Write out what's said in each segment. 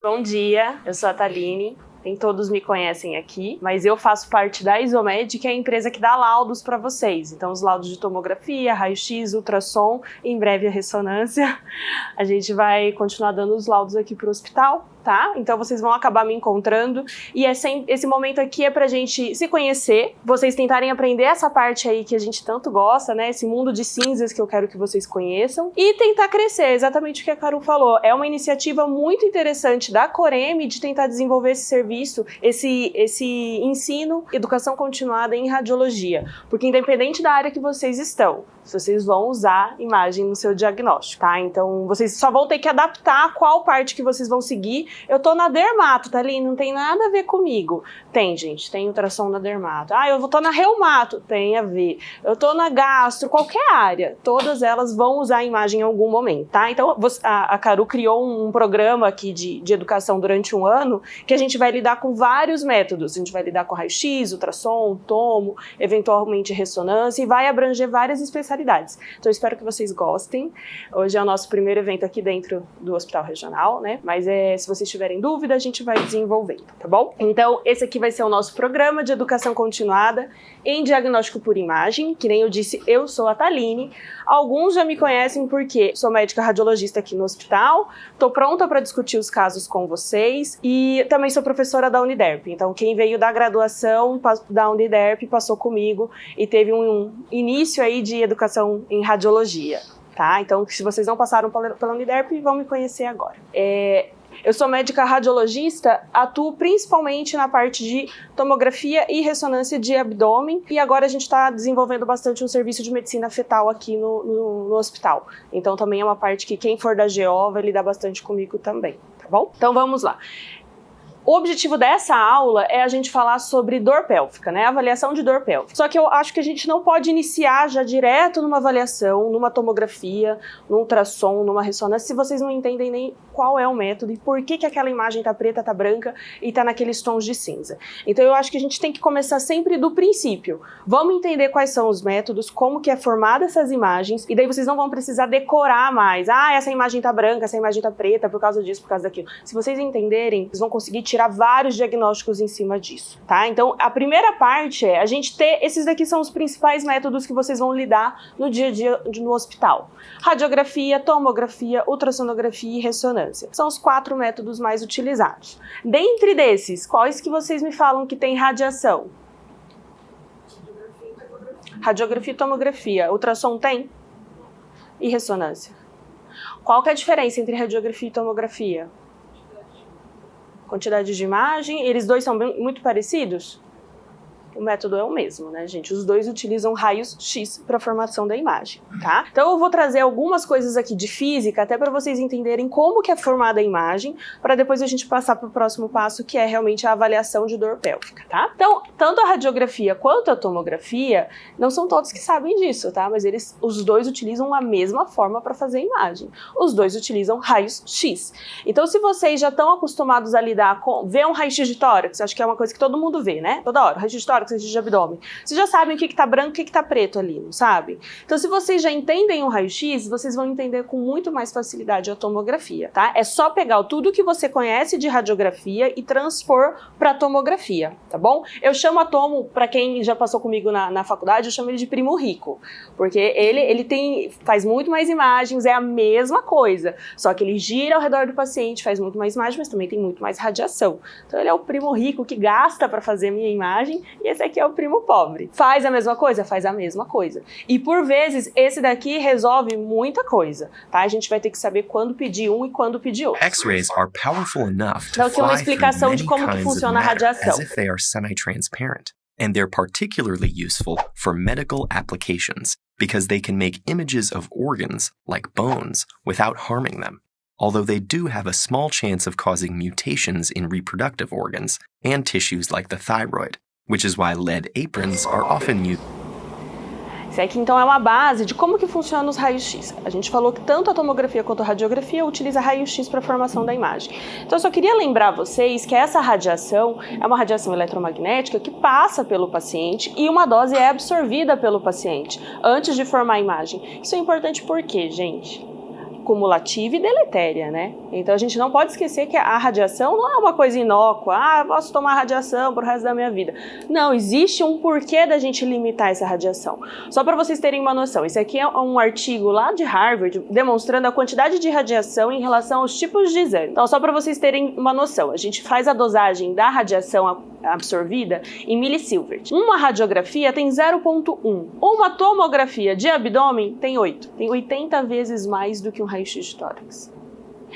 Bom dia, eu sou a Thaline. Nem todos me conhecem aqui, mas eu faço parte da Isomed, que é a empresa que dá laudos para vocês. Então, os laudos de tomografia, raio-x, ultrassom, em breve a ressonância. A gente vai continuar dando os laudos aqui para o hospital, tá? Então, vocês vão acabar me encontrando. E esse momento aqui é pra gente se conhecer, vocês tentarem aprender essa parte aí que a gente tanto gosta, né? Esse mundo de cinzas que eu quero que vocês conheçam. E tentar crescer, exatamente o que a Carol falou. É uma iniciativa muito interessante da Coreme de tentar desenvolver esse serviço, esse ensino, educação continuada em radiologia, porque independente da área que vocês estão, vocês vão usar imagem no seu diagnóstico, tá? Então, vocês só vão ter que adaptar qual parte que vocês vão seguir. Eu tô na dermato, tá ali? Não tem nada a ver comigo. Tem, gente, tem ultrassom na dermato. Ah, eu tô na reumato, tem a ver. Eu tô na gastro, qualquer área. Todas elas vão usar a imagem em algum momento, tá? Então, a Caru criou um programa aqui de educação durante um ano, que a gente vai lidar com vários métodos. A gente vai lidar com raio-x, ultrassom, tomo, eventualmente ressonância, e vai abranger várias especialidades. Então, eu espero que vocês gostem. Hoje é o nosso primeiro evento aqui dentro do Hospital Regional, né? Mas se vocês tiverem dúvida, a gente vai desenvolvendo, tá bom? Então, esse aqui vai ser o nosso programa de educação continuada em diagnóstico por imagem. Que nem eu disse, eu sou a Thaline. Alguns já me conhecem porque sou médica radiologista aqui no hospital. Tô pronta para discutir os casos com vocês. E também sou professora da Uniderp. Então, quem veio da graduação da Uniderp passou comigo e teve um início aí de educação em radiologia, tá? Então, se vocês não passaram pela Uniderp, vão me conhecer agora. Eu sou médica radiologista, atuo principalmente na parte de tomografia e ressonância de abdômen, e agora a gente está desenvolvendo bastante um serviço de medicina fetal aqui no hospital. Então, também é uma parte que quem for da GO vai lidar bastante comigo também, tá bom? Então, vamos lá. O objetivo dessa aula é a gente falar sobre dor pélvica, né? Avaliação de dor pélvica. Só que eu acho que a gente não pode iniciar já direto numa avaliação, numa tomografia, num ultrassom, numa ressonância, se vocês não entendem nem qual é o método e por que aquela imagem tá preta, tá branca e tá naqueles tons de cinza. Então eu acho que a gente tem que começar sempre do princípio. Vamos entender quais são os métodos, como que é formada essas imagens, e daí vocês não vão precisar decorar mais. Ah, essa imagem tá branca, essa imagem tá preta, por causa disso, por causa daquilo. Se vocês entenderem, vocês vão conseguir tirar vários diagnósticos em cima disso, tá? Então, a primeira parte é a gente ter, esses daqui são os principais métodos que vocês vão lidar no dia a dia no hospital. Radiografia, tomografia, ultrassonografia e ressonância. São os 4 métodos mais utilizados. Dentre desses, quais que vocês me falam que tem radiação? Radiografia e tomografia. Ultrassom tem? E ressonância? Qual que é a diferença entre radiografia e tomografia? Quantidade de imagem, eles dois são muito parecidos? O método é o mesmo, né, gente? Os dois utilizam raios X para a formação da imagem, tá? Então eu vou trazer algumas coisas aqui de física, até para vocês entenderem como que é formada a imagem, para depois a gente passar para o próximo passo, que é realmente a avaliação de dor pélvica, tá? Então, tanto a radiografia quanto a tomografia, não são todos que sabem disso, tá? Mas os dois utilizam a mesma forma para fazer a imagem. Os dois utilizam raios X. Então, se vocês já estão acostumados a lidar com... Ver um raio-x de tórax, acho que é uma coisa que todo mundo vê, né? Toda hora, raio-x de tórax, raio-x de abdômen. Vocês já sabem o que tá branco e o que tá preto ali, não sabem? Então, se vocês já entendem o raio-x, vocês vão entender com muito mais facilidade a tomografia, tá? É só pegar tudo que você conhece de radiografia e transpor para tomografia, tá bom? Eu chamo a tomo, para quem já passou comigo na faculdade, eu chamo ele de primo rico, porque ele faz muito mais imagens, é a mesma coisa, só que ele gira ao redor do paciente, faz muito mais imagem, mas também tem muito mais radiação. Então, ele é o primo rico que gasta para fazer a minha imagem, e esse aqui é o primo pobre. Faz a mesma coisa? Faz a mesma coisa. E por vezes, esse daqui resolve muita coisa, tá? A gente vai ter que saber quando pedir um e quando pedir outro. X-rays are powerful enough to Então, aqui é uma fly through explicação de many como que kinds of funciona a matter radiação. as if they are semi-transparent. And they're particularly useful for medical applications because they can make images of organs, like bones, without harming them. Although they do have a small chance of causing mutations in reproductive organs and tissues like the thyroid, which is why lead aprons are often used. Isso aqui, então, é uma base de como que funciona os raios-x. A gente falou que tanto a tomografia quanto a radiografia utiliza raio-x para a formação da imagem. Então, eu só queria lembrar vocês que essa radiação é uma radiação eletromagnética que passa pelo paciente e uma dose é absorvida pelo paciente antes de formar a imagem. Isso é importante por quê, gente? cumulativa e deletéria, né? Então a gente não pode esquecer que a radiação não é uma coisa inócua, eu posso tomar radiação pro resto da minha vida. Não, existe um porquê da gente limitar essa radiação. Só para vocês terem uma noção, esse aqui é um artigo lá de Harvard demonstrando a quantidade de radiação em relação aos tipos de exame. Então, só para vocês terem uma noção, a gente faz a dosagem da radiação absorvida em milisievert. Uma radiografia tem 0,1. Uma tomografia de abdômen tem 8. Tem 80 vezes mais do que um raio-x de tórax.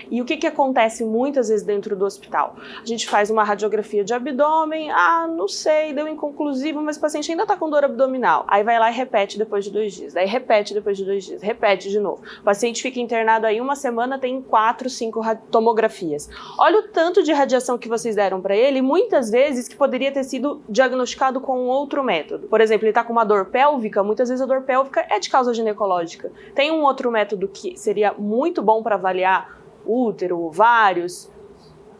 E o que acontece muitas vezes dentro do hospital? A gente faz uma radiografia de abdômen, não sei, deu inconclusivo, mas o paciente ainda está com dor abdominal. Aí vai lá e repete depois de 2 dias, daí repete depois de 2 dias, repete de novo. O paciente fica internado aí uma semana, tem 4, 5 tomografias. Olha o tanto de radiação que vocês deram para ele, muitas vezes que poderia ter sido diagnosticado com um outro método. Por exemplo, ele está com uma dor pélvica, muitas vezes a dor pélvica é de causa ginecológica. Tem um outro método que seria muito bom para avaliar útero, ovários,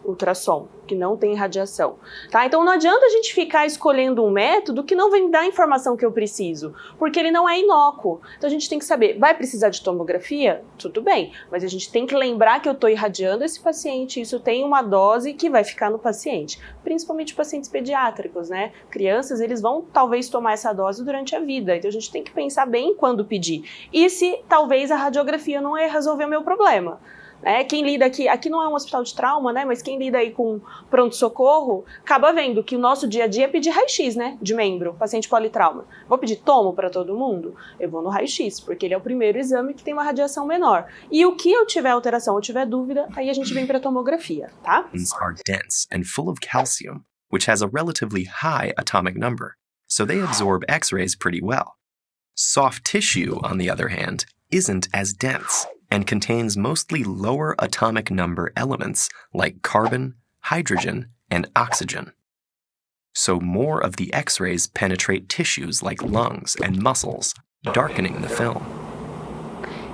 ultrassom, que não tem radiação, tá? Então não adianta a gente ficar escolhendo um método que não vai me dar a informação que eu preciso, porque ele não é inócuo. Então a gente tem que saber, vai precisar de tomografia? Tudo bem, mas a gente tem que lembrar que eu estou irradiando esse paciente, isso tem uma dose que vai ficar no paciente, principalmente pacientes pediátricos, né? Crianças, eles vão talvez tomar essa dose durante a vida, então a gente tem que pensar bem quando pedir. E se talvez a radiografia não é resolver o meu problema. Quem lida aqui não é um hospital de trauma, né? Mas quem lida aí com pronto-socorro, acaba vendo que o nosso dia a dia é pedir raio-x, né? De membro, paciente politrauma. Vou pedir tomo para todo mundo? Eu vou no raio-x, porque ele é o primeiro exame que tem uma radiação menor. E o que eu tiver alteração, eu tiver dúvida, aí a gente vem para tomografia, tá? Are dense and full of calcium, which has a relatively high atomic number, so they absorb X-rays pretty well. Soft tissue, on the other hand, isn't as dense and contains mostly lower atomic number elements like carbon, hydrogen, and oxygen. So more of the X-rays penetrate tissues like lungs and muscles, darkening the film.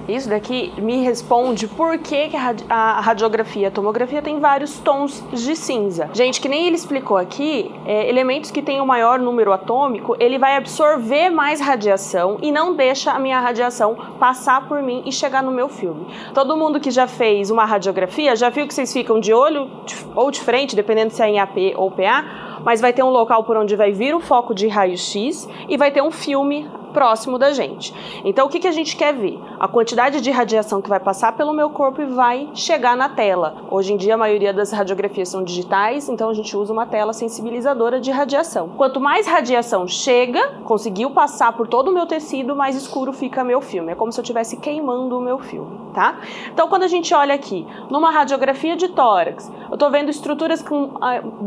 Isso daqui me responde por que a radiografia, a tomografia tem vários tons de cinza. Gente, que nem ele explicou aqui, elementos que têm um maior número atômico, ele vai absorver mais radiação e não deixa a minha radiação passar por mim e chegar no meu filme. Todo mundo que já fez uma radiografia, já viu que vocês ficam de olho ou de frente, dependendo se é em AP ou PA, mas vai ter um local por onde vai vir o foco de raio-x e vai ter um filme próximo da gente. Então, o que a gente quer ver? A quantidade de radiação que vai passar pelo meu corpo e vai chegar na tela. Hoje em dia, a maioria das radiografias são digitais, então a gente usa uma tela sensibilizadora de radiação. Quanto mais radiação chega, conseguiu passar por todo o meu tecido, mais escuro fica meu filme. É como se eu estivesse queimando o meu filme, tá? Então, quando a gente olha aqui, numa radiografia de tórax, eu estou vendo estruturas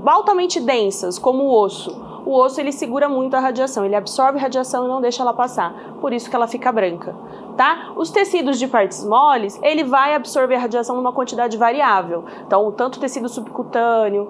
altamente densas, como o osso. O osso, ele segura muito a radiação, ele absorve radiação e não deixa ela passar, por isso que ela fica branca, tá? Os tecidos de partes moles, ele vai absorver a radiação numa quantidade variável, então tanto tecido subcutâneo,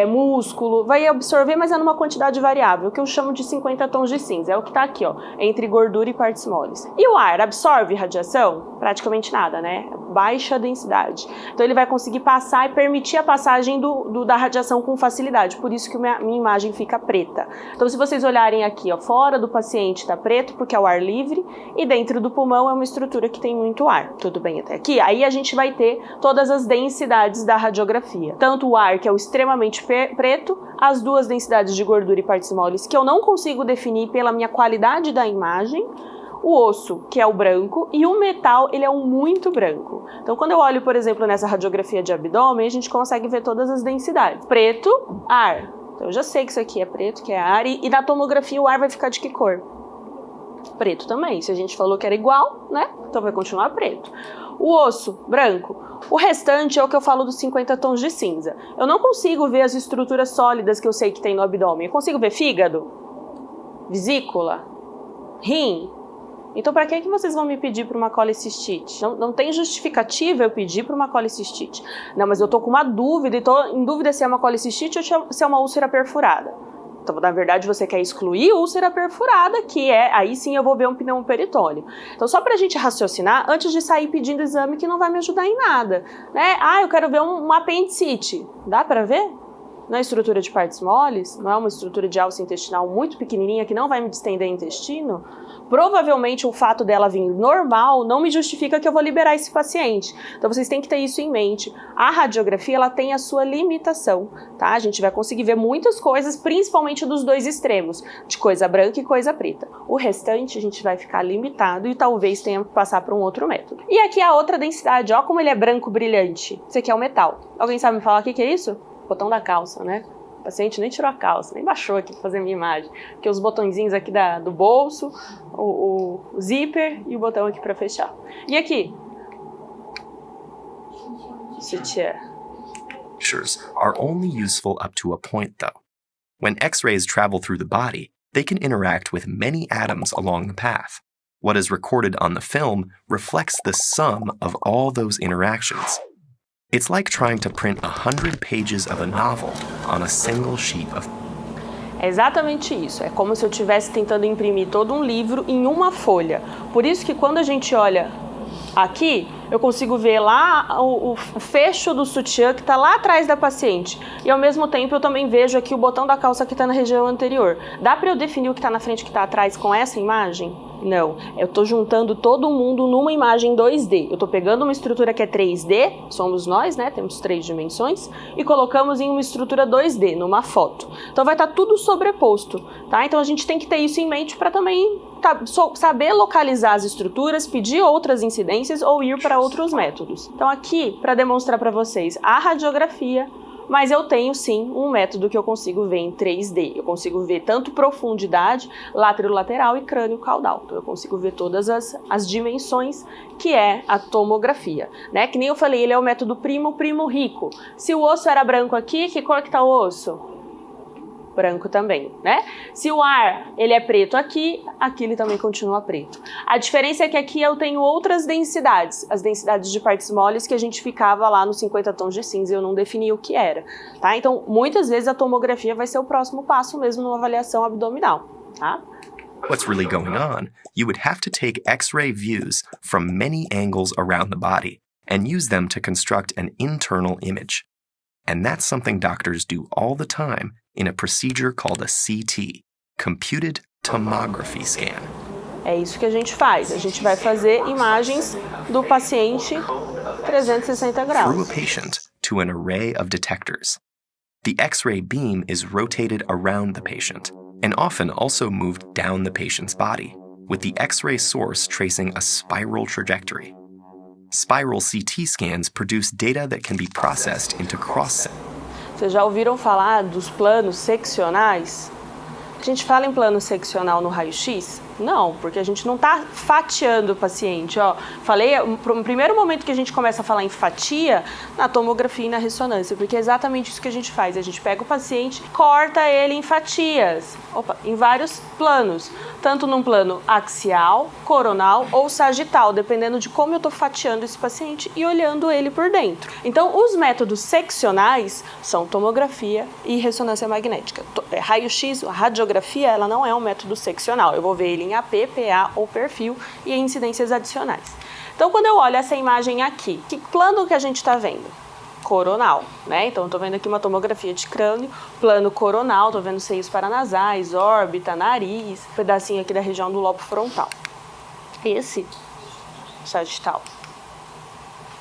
músculo, vai absorver, mas é numa quantidade variável, que eu chamo de 50 tons de cinza, é o que tá aqui, ó, entre gordura e partes moles. E o ar absorve radiação? Praticamente nada, né? Baixa densidade. Então ele vai conseguir passar e permitir a passagem da radiação com facilidade, por isso que minha imagem fica preta. Então, se vocês olharem aqui, ó, fora do paciente está preto porque é o ar livre e dentro do pulmão é uma estrutura que tem muito ar. Tudo bem até aqui? Aí a gente vai ter todas as densidades da radiografia. Tanto o ar, que é o extremamente preto, as duas densidades de gordura e partes moles que eu não consigo definir pela minha qualidade da imagem, o osso, que é o branco, e o metal, ele é um muito branco. Então, quando eu olho, por exemplo, nessa radiografia de abdômen, a gente consegue ver todas as densidades. Preto, ar. Então, eu já sei que isso aqui é preto, que é ar, e na tomografia o ar vai ficar de que cor? Preto também. Se a gente falou que era igual, né? Então vai continuar preto. O osso, branco. O restante é o que eu falo dos 50 tons de cinza. Eu não consigo ver as estruturas sólidas que eu sei que tem no abdômen. Eu consigo ver fígado, vesícula, rim. Então, para que vocês vão me pedir para uma colicistite? Não tem justificativa eu pedir para uma colicistite. Não, mas eu tô com uma dúvida e tô em dúvida se é uma colicistite ou se é uma úlcera perfurada. Então, na verdade, você quer excluir úlcera perfurada, que aí sim eu vou ver um pneumoperitônio. Então, só para a gente raciocinar, antes de sair pedindo exame que não vai me ajudar em nada, né? Eu quero ver uma apendicite. Dá para ver? na estrutura de partes moles, não é uma estrutura de alça intestinal muito pequenininha que não vai me distender o intestino, provavelmente o fato dela vir normal não me justifica que eu vou liberar esse paciente. Então vocês têm que ter isso em mente. A radiografia, ela tem a sua limitação, tá? A gente vai conseguir ver muitas coisas, principalmente dos dois extremos, de coisa branca e coisa preta. O restante a gente vai ficar limitado e talvez tenha que passar para um outro método. E aqui a outra densidade, ó como ele é branco brilhante. Isso aqui é o metal. Alguém sabe me falar o que é isso? Botão da calça, né? O paciente nem tirou a calça, nem baixou aqui para fazer a minha imagem. Porque os botõezinhos aqui do bolso, o zíper e o botão aqui para fechar. E aqui? Sutiã. Pictures are only useful up to a point, though. When X-rays travel through the body, they can interact with many atoms along the path. What is recorded on the film reflects the sum of all those interactions. It's like trying to print 100 pages of a novel on a single sheet of... É exatamente isso. É como se eu estivesse tentando imprimir todo um livro em uma folha. Por isso que quando a gente olha aqui, eu consigo ver lá o fecho do sutiã que está lá atrás da paciente. E ao mesmo tempo eu também vejo aqui o botão da calça que está na região anterior. Dá para eu definir o que está na frente e o que está atrás com essa imagem? Não, eu estou juntando todo mundo numa imagem 2D. Eu estou pegando uma estrutura que é 3D, somos nós, né? Temos 3 dimensões, e colocamos em uma estrutura 2D, numa foto. Então vai estar tudo sobreposto, tá? Então a gente tem que ter isso em mente para também saber localizar as estruturas, pedir outras incidências ou ir para outros métodos. Então aqui, para demonstrar para vocês a radiografia, mas eu tenho sim um método que eu consigo ver em 3D. Eu consigo ver tanto profundidade, lateral e crânio caudal. Então eu consigo ver todas as dimensões que é a tomografia, né? Que nem eu falei, ele é o método primo rico. Se o osso era branco aqui, que cor que tá o osso? Branco também, né? Se o ar ele é preto aqui ele também continua preto. A diferença é que aqui eu tenho outras densidades, as densidades de partes moles que a gente ficava lá nos 50 tons de cinza e eu não defini o que era, tá? Então, muitas vezes a tomografia vai ser o próximo passo mesmo numa avaliação abdominal, tá? What's really going on, you would have to take X-ray views from many angles around the body and use them to construct an internal image. And that's something doctors do all the time in a procedure called a CT, Computed Tomography Scan. É isso que a gente faz. A gente vai fazer imagens do paciente 360 graus. Through a patient to an array of detectors. The X-ray beam is rotated around the patient and often also moved down the patient's body, with the X-ray source tracing a spiral trajectory. Spiral CT scans produce data that can be processed into cross-sections. Vocês já ouviram falar dos planos seccionais? A gente fala em plano seccional no raio-x? Não, porque a gente não está fatiando o paciente. Ó, falei, no primeiro momento que a gente começa a falar em fatia, na tomografia e na ressonância, porque é exatamente isso que a gente faz. A gente pega o paciente, corta ele em fatias, em vários planos, tanto num plano axial, coronal ou sagital, dependendo de como eu estou fatiando esse paciente e olhando ele por dentro. Então, os métodos seccionais são tomografia e ressonância magnética. Raio-x, a radiografia, ela não é um método seccional. Eu vou ver ele em AP, PA ou perfil e em incidências adicionais. Então, quando eu olho essa imagem aqui, que plano que a gente está vendo? Coronal, né? Então, eu estou vendo aqui uma tomografia de crânio, plano coronal, estou vendo seios paranasais, órbita, nariz, um pedacinho aqui da região do lobo frontal. Esse, sagital.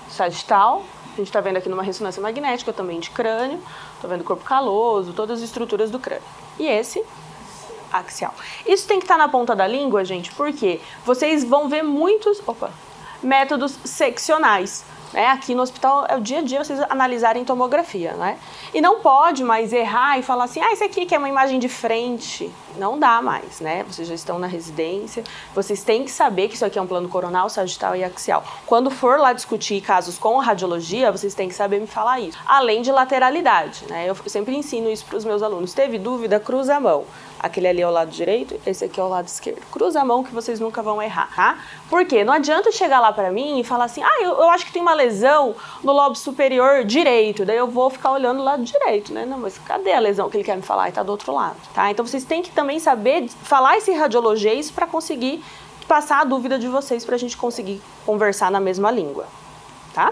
Sagital, a gente está vendo aqui numa ressonância magnética também de crânio, estou vendo corpo caloso, todas as estruturas do crânio. E esse, axial. Isso tem que estar na ponta da língua, gente, porque vocês vão ver muitos métodos seccionais. Né? Aqui no hospital é o dia a dia vocês analisarem tomografia, né? E não pode mais errar e falar assim, esse aqui que é uma imagem de frente. Não dá mais, né? Vocês já estão na residência, vocês têm que saber que isso aqui é um plano coronal, sagital e axial. Quando for lá discutir casos com radiologia, vocês têm que saber me falar isso. Além de lateralidade, né? Eu sempre ensino isso para os meus alunos. Teve dúvida? Cruza a mão. Aquele ali é o lado direito, esse aqui é o lado esquerdo. Cruza a mão que vocês nunca vão errar, tá? Por quê? Não adianta chegar lá pra mim e falar assim, eu acho que tem uma lesão no lobo superior direito, daí eu vou ficar olhando o lado direito, né? Não, mas cadê a lesão que ele quer me falar? Tá do outro lado, tá? Então vocês têm que também saber falar esse radiologês para conseguir passar a dúvida de vocês pra gente conseguir conversar na mesma língua, tá?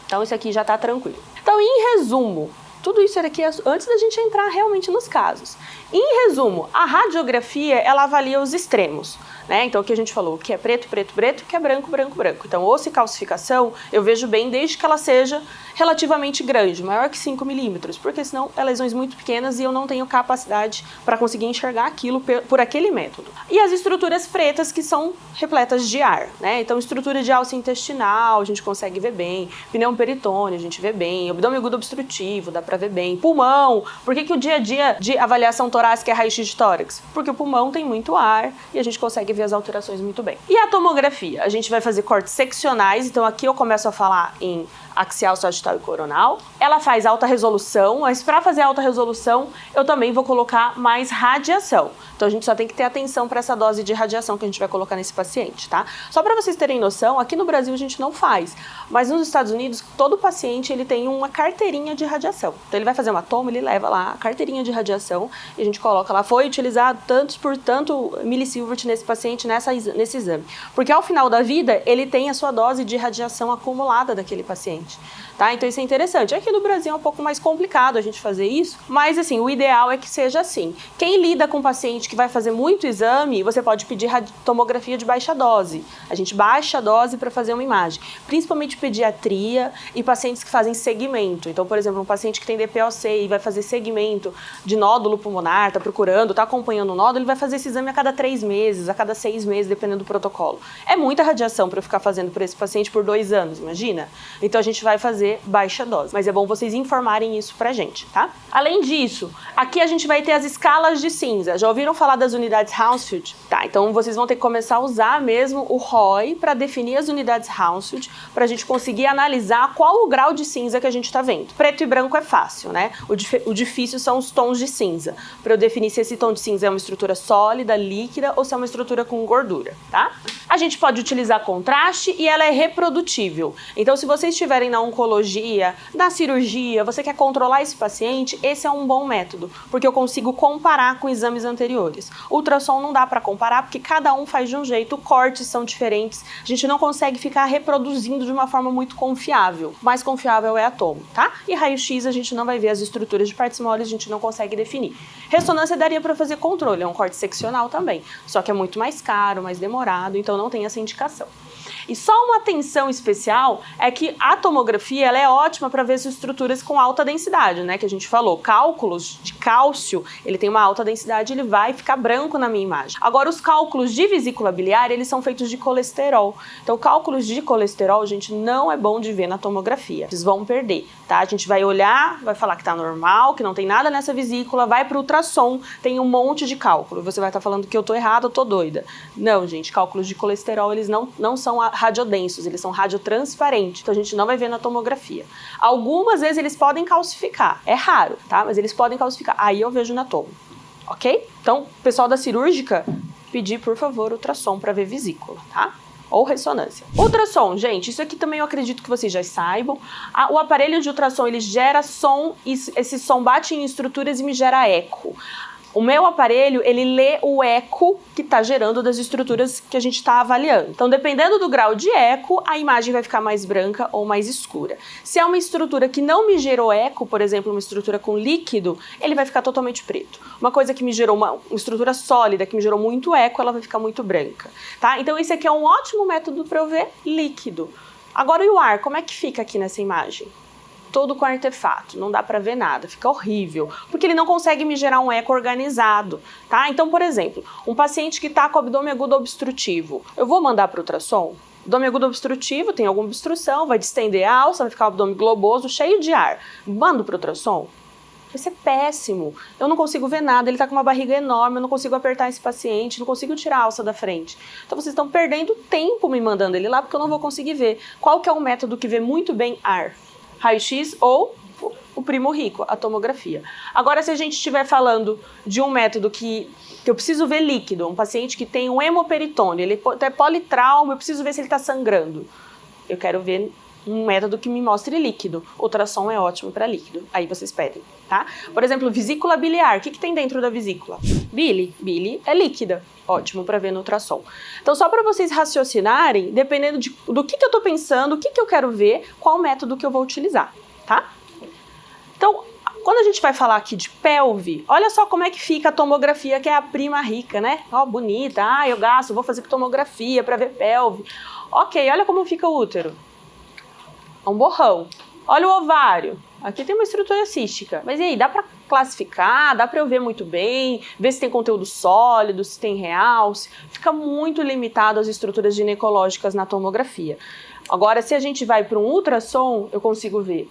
Então isso aqui já tá tranquilo. Então, em resumo, Tudo isso era aqui antes da gente entrar realmente nos casos. Em resumo, a radiografia, ela avalia os extremos, né? Então, o que a gente falou, o que é preto, preto, preto, o que é branco, branco, branco. Então, ossicalcificação, eu vejo bem desde que ela seja relativamente grande, maior que 5 milímetros, porque senão é lesões muito pequenas e eu não tenho capacidade para conseguir enxergar aquilo por aquele método. E as estruturas pretas, que são repletas de ar, né? Então, estrutura de alça intestinal, a gente consegue ver bem, pneu peritônio, a gente vê bem, abdômen agudo obstrutivo, dá para ver bem, pulmão, por que o dia a dia de avaliação torácica é raio-x de tórax? Porque o pulmão tem muito ar e a gente consegue ver as alterações muito bem. E a tomografia? A gente vai fazer cortes seccionais, então aqui eu começo a falar em axial, sagital e coronal. Ela faz alta resolução, mas para fazer alta resolução, eu também vou colocar mais radiação. Então a gente só tem que ter atenção para essa dose de radiação que a gente vai colocar nesse paciente, tá? Só para vocês terem noção, aqui no Brasil a gente não faz, mas nos Estados Unidos, todo paciente ele tem uma carteirinha de radiação. Então ele vai fazer uma toma, ele leva lá a carteirinha de radiação e a gente coloca lá, foi utilizado tantos por tanto milisievert nesse paciente nesse exame. Porque ao final da vida, ele tem a sua dose de radiação acumulada daquele paciente. Tá? Então isso é interessante. Aqui no Brasil é um pouco mais complicado a gente fazer isso, mas assim, o ideal é que seja assim. Quem lida com paciente que vai fazer muito exame, você pode pedir tomografia de baixa dose. A gente baixa a dose para fazer uma imagem. Principalmente pediatria e pacientes que fazem segmento. Então, por exemplo, um paciente que tem DPOC e vai fazer segmento de nódulo pulmonar, tá procurando, tá acompanhando o nódulo, ele vai fazer esse exame a cada 3 meses, a cada 6 meses, dependendo do protocolo. É muita radiação para eu ficar fazendo por esse paciente por 2 anos, imagina? Então a gente vai fazer baixa dose, mas é bom vocês informarem isso pra gente, tá? Além disso, aqui a gente vai ter as escalas de cinza. Já ouviram falar das unidades Hounsfield? Tá, então vocês vão ter que começar a usar mesmo o ROI para definir as unidades Hounsfield, pra gente conseguir analisar qual o grau de cinza que a gente tá vendo. Preto e branco é fácil, né? O difícil são os tons de cinza, para eu definir se esse tom de cinza é uma estrutura sólida, líquida ou se é uma estrutura com gordura, tá? A gente pode utilizar contraste e ela é reprodutível. Então, se vocês estiverem na oncologia, na cirurgia, você quer controlar esse paciente, esse é um bom método, porque eu consigo comparar com exames anteriores. Ultrassom não dá para comparar, porque cada um faz de um jeito, cortes são diferentes, a gente não consegue ficar reproduzindo de uma forma muito confiável. O mais confiável é a tomo, tá? E raio-x a gente não vai ver as estruturas de partes moles, a gente não consegue definir. Ressonância daria para fazer controle, é um corte seccional também, só que é muito mais caro, mais demorado, então não tem essa indicação. E só uma atenção especial é que a tomografia ela é ótima para ver as estruturas com alta densidade, né? Que a gente falou, cálculos de cálcio, ele tem uma alta densidade, ele vai ficar branco na minha imagem. Agora, os cálculos de vesícula biliar, eles são feitos de colesterol. Então, cálculos de colesterol, gente, não é bom de ver na tomografia. Vocês vão perder, tá? A gente vai olhar, vai falar que tá normal, que não tem nada nessa vesícula, vai pro ultrassom, tem um monte de cálculo. Você vai estar falando que eu tô errada, eu tô doida. Não, gente, cálculos de colesterol, eles não são radiodensos, eles são radiotransparentes, então a gente não vai ver na tomografia. Algumas vezes eles podem calcificar, é raro, tá? Mas eles podem calcificar, aí eu vejo na tomo, ok? Então, pessoal da cirúrgica, pedir, por favor, ultrassom para ver vesícula, tá? Ou ressonância. Ultrassom, gente, isso aqui também eu acredito que vocês já saibam. O aparelho de ultrassom, ele gera som, e esse som bate em estruturas e me gera eco. O meu aparelho, ele lê o eco que está gerando das estruturas que a gente está avaliando. Então, dependendo do grau de eco, a imagem vai ficar mais branca ou mais escura. Se é uma estrutura que não me gerou eco, por exemplo, uma estrutura com líquido, ele vai ficar totalmente preto. Uma coisa que me gerou uma estrutura sólida, que me gerou muito eco, ela vai ficar muito branca, tá? Então, esse aqui é um ótimo método para eu ver líquido. Agora, e o ar? Como é que fica aqui nessa imagem? Todo com artefato, não dá pra ver nada, fica horrível, porque ele não consegue me gerar um eco organizado, tá? Então, por exemplo, um paciente que tá com abdômen agudo obstrutivo, eu vou mandar pro ultrassom? Abdômen agudo obstrutivo, tem alguma obstrução, vai distender a alça, vai ficar o abdômen globoso, cheio de ar. Mando pro ultrassom? Vai ser péssimo, eu não consigo ver nada, ele tá com uma barriga enorme, eu não consigo apertar esse paciente, não consigo tirar a alça da frente. Então vocês estão perdendo tempo me mandando ele lá, porque eu não vou conseguir ver. Qual que é o método que vê muito bem ar? Raio-x ou o primo rico, a tomografia. Agora, se a gente estiver falando de um método que eu preciso ver líquido, um paciente que tem um hemoperitônio, ele é politrauma, eu preciso ver se ele está sangrando. Eu quero ver um método que me mostre líquido. Ultrassom é ótimo para líquido. Aí vocês pedem, tá? Por exemplo, vesícula biliar. O que tem dentro da vesícula? Bile. Bile é líquida. Ótimo para ver no ultrassom. Então, só para vocês raciocinarem, dependendo do que eu tô pensando, o que eu quero ver, qual método que eu vou utilizar, tá? Então, Quando a gente vai falar aqui de pelve, olha só como é que fica a tomografia, que é a prima rica, né? Ó, bonita, eu gasto, vou fazer tomografia para ver pelve. Ok, olha como fica o útero. É um borrão. Olha o ovário. Aqui tem uma estrutura cística. Mas e aí, dá para classificar? Dá para eu ver muito bem? Ver se tem conteúdo sólido, se tem realce? Fica muito limitado às estruturas ginecológicas na tomografia. Agora, se a gente vai para um ultrassom, eu consigo ver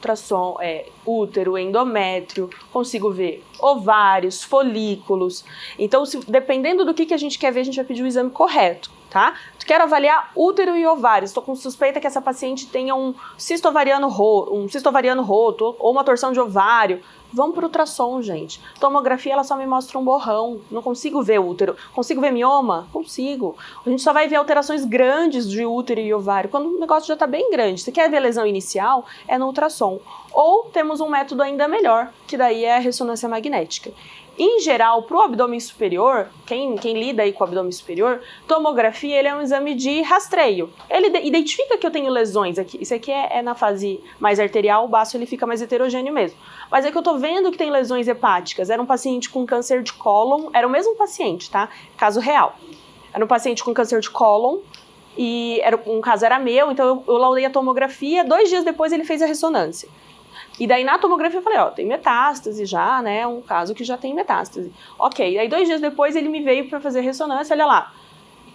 ultrassom, útero, endométrio, consigo ver ovários, folículos. Então, dependendo do que a gente quer ver, a gente vai pedir o exame correto, tá? Quero avaliar útero e ovários. Estou com suspeita que essa paciente tenha um cisto ovariano roto ou uma torção de ovário. Vamos para o ultrassom, gente. Tomografia, ela só me mostra um borrão. Não consigo ver útero. Consigo ver mioma? Consigo. A gente só vai ver alterações grandes de útero e ovário quando o negócio já está bem grande. Se quer ver lesão inicial, é no ultrassom. Ou temos um método ainda melhor, que daí é a ressonância magnética. Em geral, para o abdômen superior, quem lida aí com o abdômen superior, tomografia ele é um exame de rastreio. Ele identifica que eu tenho lesões aqui. Isso aqui é na fase mais arterial, o baço ele fica mais heterogêneo mesmo. Mas é que eu tô vendo que tem lesões hepáticas. Era um paciente com câncer de cólon, era o mesmo paciente, tá? Caso real. Era um paciente com câncer de cólon e um caso era meu, então eu laudei a tomografia, 2 dias depois ele fez a ressonância. E daí na tomografia eu falei, tem metástase já, né, um caso que já tem metástase. Ok, aí 2 dias depois ele me veio para fazer ressonância, olha lá,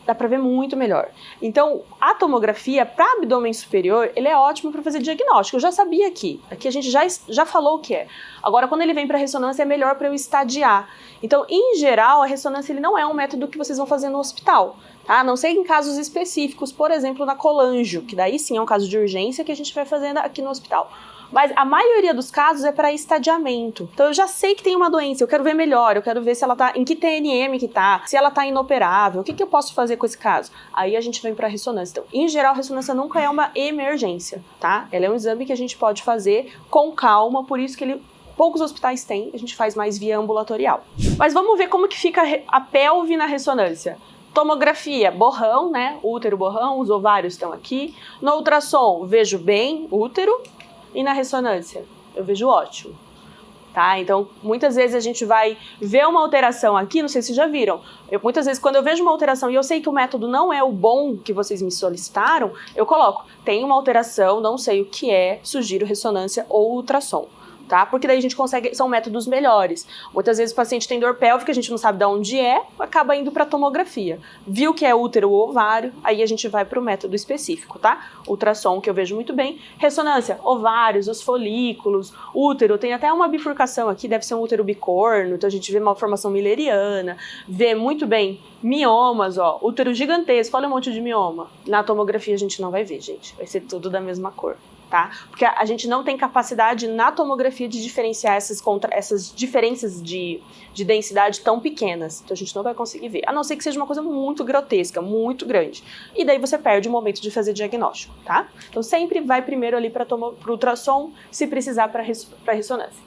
dá para ver muito melhor. Então, a tomografia para abdômen superior, ele é ótimo para fazer diagnóstico, eu já sabia aqui a gente já falou o que é. Agora, quando ele vem para ressonância, é melhor para eu estadiar. Então, em geral, a ressonância ele não é um método que vocês vão fazer no hospital. Tá? A não ser em casos específicos, por exemplo, na colangio, que daí sim é um caso de urgência que a gente vai fazer aqui no hospital. Mas a maioria dos casos é para estadiamento. Então eu já sei que tem uma doença, eu quero ver melhor, eu quero ver se ela tá, em que TNM que tá, se ela tá inoperável, o que eu posso fazer com esse caso? Aí a gente vem para ressonância. Então, em geral, a ressonância nunca é uma emergência, tá? Ela é um exame que a gente pode fazer com calma, por isso que poucos hospitais têm, a gente faz mais via ambulatorial. Mas vamos ver como que fica a pelve na ressonância. Tomografia, borrão, né? Útero, borrão, os ovários estão aqui. No ultrassom, vejo bem útero. E na ressonância, eu vejo ótimo, tá? Então, muitas vezes a gente vai ver uma alteração aqui, não sei se já viram. Muitas vezes, quando eu vejo uma alteração e eu sei que o método não é o bom que vocês me solicitaram, eu coloco, tem uma alteração, não sei o que é, sugiro ressonância ou ultrassom. Tá? Porque daí a gente consegue, são métodos melhores. Muitas vezes o paciente tem dor pélvica, a gente não sabe de onde acaba indo para tomografia. Viu que é útero ou ovário, aí a gente vai para o método específico, tá? Ultrassom, que eu vejo muito bem. Ressonância, ovários, os folículos, útero, tem até uma bifurcação aqui, deve ser um útero bicorno, então a gente vê malformação milleriana, vê muito bem miomas, útero gigantesco, olha um monte de mioma. Na tomografia a gente não vai ver, gente, vai ser tudo da mesma cor. Tá? Porque a gente não tem capacidade na tomografia de diferenciar essas diferenças de densidade tão pequenas. Então a gente não vai conseguir ver, a não ser que seja uma coisa muito grotesca, muito grande. E daí você perde o momento de fazer diagnóstico, tá? Então sempre vai primeiro ali para o ultrassom, se precisar para ressonância.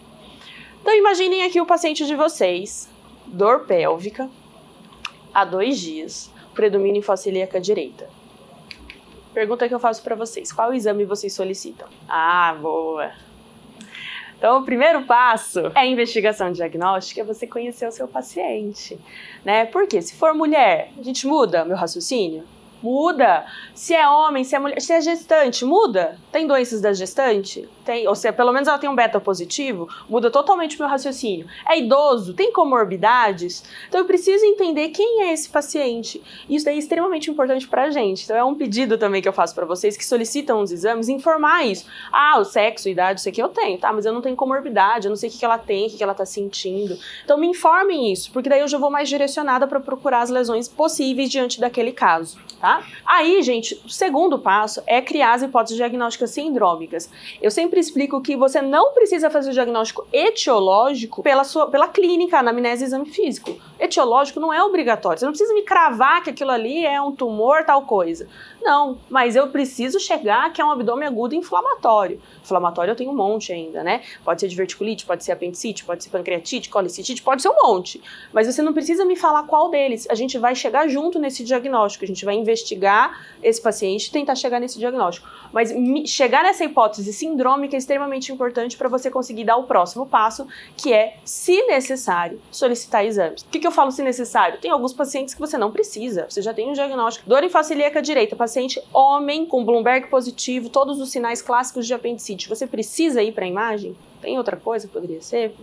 Então imaginem aqui o paciente de vocês, dor pélvica, há 2 dias, predomínio em face ilíaca direita. Pergunta que eu faço para vocês, qual exame vocês solicitam? Ah, boa! Então, o primeiro passo é a investigação diagnóstica, é você conhecer o seu paciente, né? Porque se for mulher, a gente muda meu raciocínio? Muda. Se é homem, se é mulher, se é gestante, muda. Tem doenças da gestante? Tem, ou seja, pelo menos ela tem um beta positivo, muda totalmente o meu raciocínio. É idoso? Tem comorbidades? Então eu preciso entender quem é esse paciente. Isso daí é extremamente importante pra gente. Então é um pedido também que eu faço pra vocês que solicitam os exames, informar isso. Ah, o sexo, idade, isso aqui eu tenho, tá? Mas eu não tenho comorbidade, eu não sei o que ela tem, o que ela tá sentindo. Então me informem isso, porque daí eu já vou mais direcionada pra procurar as lesões possíveis diante daquele caso, tá? Aí, gente, o segundo passo é criar as hipóteses diagnósticas sindrômicas. Eu sempre explico que você não precisa fazer o diagnóstico etiológico pela clínica, anamnese e exame físico. Etiológico não é obrigatório. Você não precisa me cravar que aquilo ali é um tumor, tal coisa. Não, mas eu preciso chegar que é um abdômen agudo inflamatório. Inflamatório eu tenho um monte ainda, né? Pode ser diverticulite, pode ser apendicite, pode ser pancreatite, colicitite, pode ser um monte. Mas você não precisa me falar qual deles. A gente vai chegar junto nesse diagnóstico, a gente vai investigar investigar esse paciente e tentar chegar nesse diagnóstico. Mas chegar nessa hipótese sindrômica é extremamente importante para você conseguir dar o próximo passo, que é, se necessário, solicitar exames. O que eu falo se necessário? Tem alguns pacientes que você não precisa, você já tem um diagnóstico. Dor em face ilíaca direita, paciente homem com Bloomberg positivo, todos os sinais clássicos de apendicite. Você precisa ir para a imagem? Tem outra coisa que poderia ser?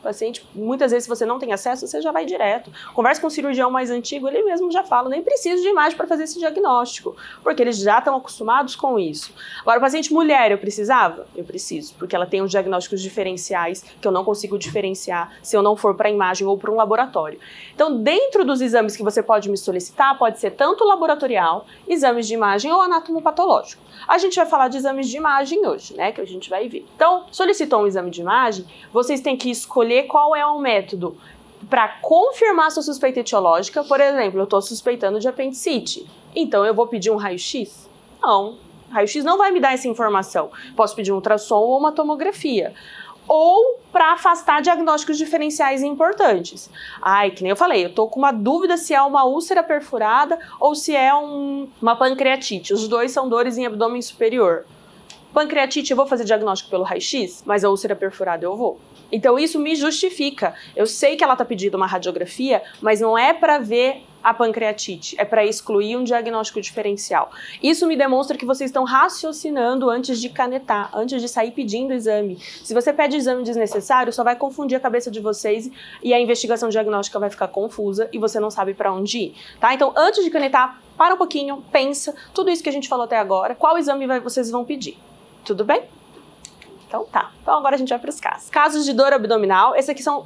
Paciente, muitas vezes, se você não tem acesso, você já vai direto. Conversa com o cirurgião mais antigo, ele mesmo já fala, nem preciso de imagem para fazer esse diagnóstico, porque eles já estão acostumados com isso. Agora, o paciente mulher, eu precisava? Eu preciso, porque ela tem uns diagnósticos diferenciais que eu não consigo diferenciar se eu não for para a imagem ou para um laboratório. Então, dentro dos exames que você pode me solicitar, pode ser tanto laboratorial, exames de imagem ou anatomopatológico. A gente vai falar de exames de imagem hoje, né, que a gente vai ver. Então, solicitou um exame de imagem, vocês têm que escolher qual é o método para confirmar a sua suspeita etiológica. Por exemplo, eu estou suspeitando de apendicite, então eu vou pedir um raio-x? Não, raio-x não vai me dar essa informação. Posso pedir um ultrassom ou uma tomografia. Ou para afastar diagnósticos diferenciais importantes. Que nem eu falei, eu tô com uma dúvida se é uma úlcera perfurada ou se é uma pancreatite. Os dois são dores em abdômen superior. Pancreatite eu vou fazer diagnóstico pelo raio-x, mas a úlcera perfurada eu vou. Então isso me justifica. Eu sei que ela tá pedindo uma radiografia, mas não é para ver a pancreatite, é para excluir um diagnóstico diferencial. Isso me demonstra que vocês estão raciocinando antes de canetar, antes de sair pedindo exame. Se você pede exame desnecessário, só vai confundir a cabeça de vocês e a investigação diagnóstica vai ficar confusa e você não sabe para onde ir, tá? Então, antes de canetar, para um pouquinho, pensa, tudo isso que a gente falou até agora, qual exame vocês vão pedir? Tudo bem? Então tá. Então agora a gente vai para os casos. Casos de dor abdominal, esses aqui são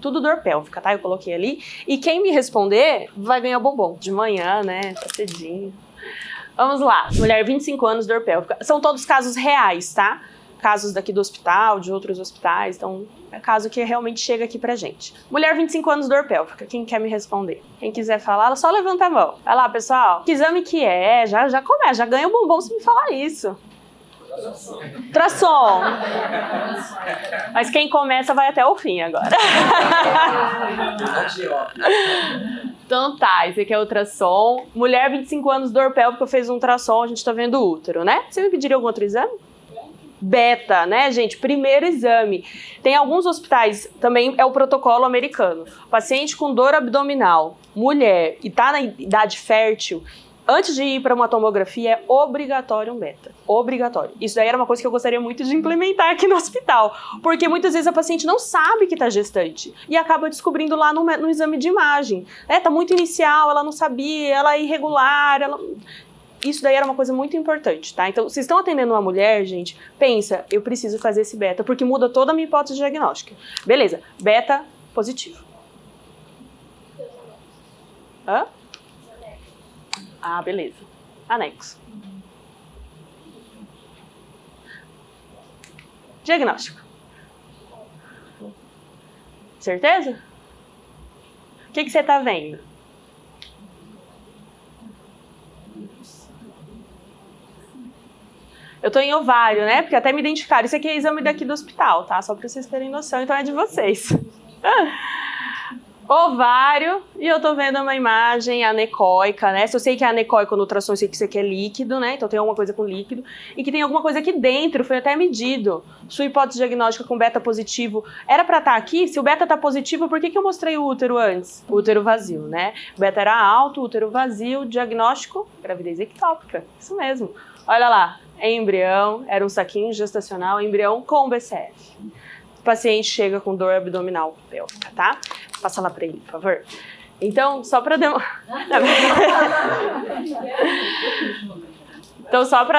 tudo dor pélvica, tá? Eu coloquei ali. E quem me responder vai ganhar bombom. De manhã, né? Tá cedinho. Vamos lá. Mulher, 25 anos, dor pélvica. São todos casos reais, tá? Casos daqui do hospital, de outros hospitais. Então, é caso que realmente chega aqui pra gente. Mulher, 25 anos, dor pélvica. Quem quer me responder? Quem quiser falar, só levanta a mão. Vai lá, pessoal. Que exame que é? Já começa. Já ganha o bombom se me falar isso. Ultrassom. Mas quem começa vai até o fim agora. Então tá, esse aqui é ultrassom. Mulher, 25 anos, dor pélvica, fez um ultrassom, a gente tá vendo o útero, né? Você me pediria algum outro exame? Beta, né, gente? Primeiro exame. Tem alguns hospitais, também é o protocolo americano. Paciente com dor abdominal, mulher, e tá na idade fértil, antes de ir para uma tomografia, é obrigatório um beta. Obrigatório. Isso daí era uma coisa que eu gostaria muito de implementar aqui no hospital. Porque muitas vezes a paciente não sabe que está gestante. E acaba descobrindo lá no exame de imagem. Tá muito inicial, ela não sabia, ela é irregular, Isso daí era uma coisa muito importante, tá? Então, vocês estão atendendo uma mulher, gente, pensa, eu preciso fazer esse beta, porque muda toda a minha hipótese diagnóstica. Beleza, beta positivo. Hã? Beleza. Anexo. Diagnóstico. Certeza? O que você tá vendo? Eu tô em ovário, né? Porque até me identificaram. Isso aqui é exame daqui do hospital, tá? Só pra vocês terem noção, então é de vocês. Ovário, e eu tô vendo uma imagem anecoica, né? Se eu sei que é anecoico no ultrassom, eu sei que isso aqui é líquido, né? Então tem alguma coisa com líquido. E que tem alguma coisa aqui dentro, foi até medido. Sua hipótese diagnóstica com beta positivo era pra estar aqui? Se o beta tá positivo, por que eu mostrei o útero antes? O útero vazio, né? O beta era alto, útero vazio, diagnóstico, gravidez ectópica. Isso mesmo. Olha lá, embrião, era um saquinho gestacional, embrião com BCF. O paciente chega com dor abdominal pélvica, tá? Passa lá pra ele, por favor. Então, só para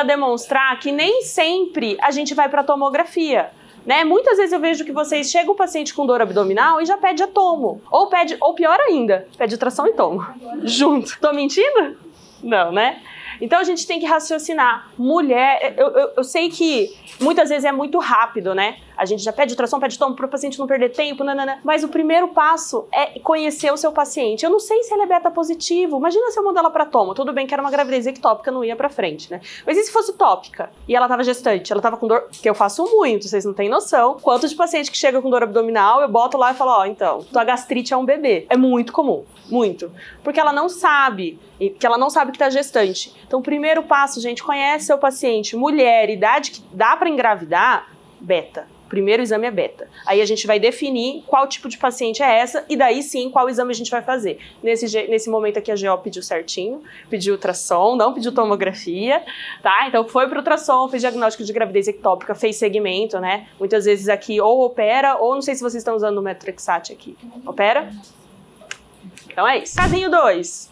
demonstrar que nem sempre a gente vai para tomografia, né? Muitas vezes eu vejo que vocês chegam o paciente com dor abdominal e já pede a tomo, ou pior ainda, pede ultrassom e tomo, junto. Tô mentindo? Não, né? Então a gente tem que raciocinar. Mulher, eu sei que muitas vezes é muito rápido, né? A gente já pede ultrassom, pede tomo para o paciente não perder tempo, nanana. Mas o primeiro passo é conhecer o seu paciente. Eu não sei se ele é beta positivo. Imagina se eu mando ela para tomo. Tudo bem que era uma gravidez ectópica, não ia para frente, né? Mas e se fosse tópica? E ela tava gestante, ela tava com dor, que eu faço muito, vocês não têm noção. Quanto de paciente que chega com dor abdominal, eu boto lá e falo, ó, então, tua gastrite é um bebê. É muito comum, muito. Porque ela não sabe, que tá gestante. Então, o primeiro passo, gente, conhece seu paciente, mulher, idade que dá para engravidar, beta. Primeiro exame é beta. Aí a gente vai definir qual tipo de paciente é essa e daí sim qual exame a gente vai fazer. Nesse momento aqui a GO pediu certinho, pediu ultrassom, não pediu tomografia, tá? Então foi pro ultrassom, fez diagnóstico de gravidez ectópica, fez segmento, né? Muitas vezes aqui ou opera ou não sei se vocês estão usando o Metrexate aqui. Opera? Então é isso. Casinho 2.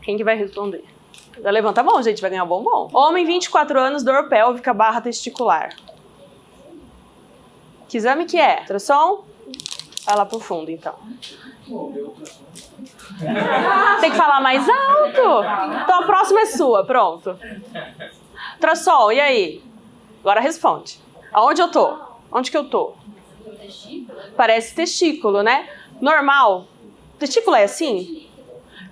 Quem que vai responder? Já levanta a mão, gente, vai ganhar bombom. Homem, 24 anos, dor pélvica / testicular. Que exame que é? Ultrassom? Vai lá pro fundo, então. Tem que falar mais alto. Então a próxima é sua, pronto. Ultrassom, e aí? Agora responde. Aonde eu tô? Onde que eu tô? Parece testículo, né? Normal. Testículo é assim?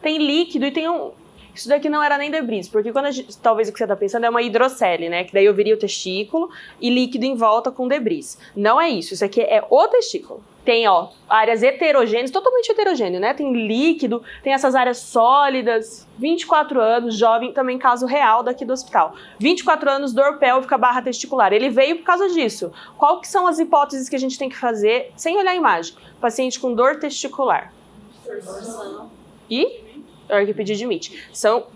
Tem líquido e tem um... Isso daqui não era nem debris, porque quando talvez o que você está pensando é uma hidrocele, né? Que daí eu viria o testículo e líquido em volta com debris. Não é isso, isso aqui é o testículo. Tem, ó, áreas heterogêneas, totalmente heterogêneo, né? Tem líquido, tem essas áreas sólidas, 24 anos, jovem, também caso real daqui do hospital. 24 anos, dor pélvica / testicular. Ele veio por causa disso. Qual que são as hipóteses que a gente tem que fazer sem olhar a imagem? Paciente com dor testicular. E? Orquipedidimite. São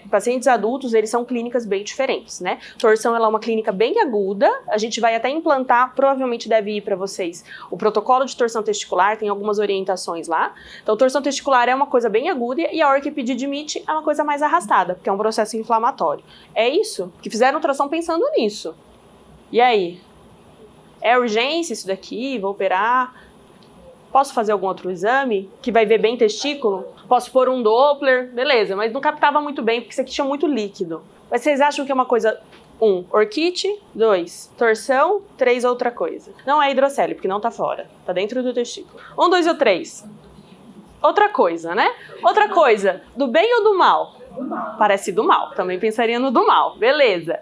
pacientes adultos, eles são clínicas bem diferentes, né? Torção, ela é uma clínica bem aguda, a gente vai até implantar, provavelmente deve ir para vocês, o protocolo de torção testicular, tem algumas orientações lá. Então, torção testicular é uma coisa bem aguda e a orquipedidimite é uma coisa mais arrastada, porque é um processo inflamatório. É isso, que fizeram ultrassom pensando nisso. E aí? É urgência isso daqui? Vou operar? Posso fazer algum outro exame que vai ver bem testículo? Posso pôr um Doppler? Beleza, mas não captava muito bem, porque isso aqui tinha muito líquido. Mas vocês acham que é uma coisa... 1. Orquite. 2. Torção. 3. Outra coisa. Não é hidrocele, porque não tá fora. Tá dentro do testículo. 1, 2 ou 3? Outra coisa, né? Outra coisa. Do bem ou do mal? Do mal. Parece do mal. Também pensaria no do mal. Beleza.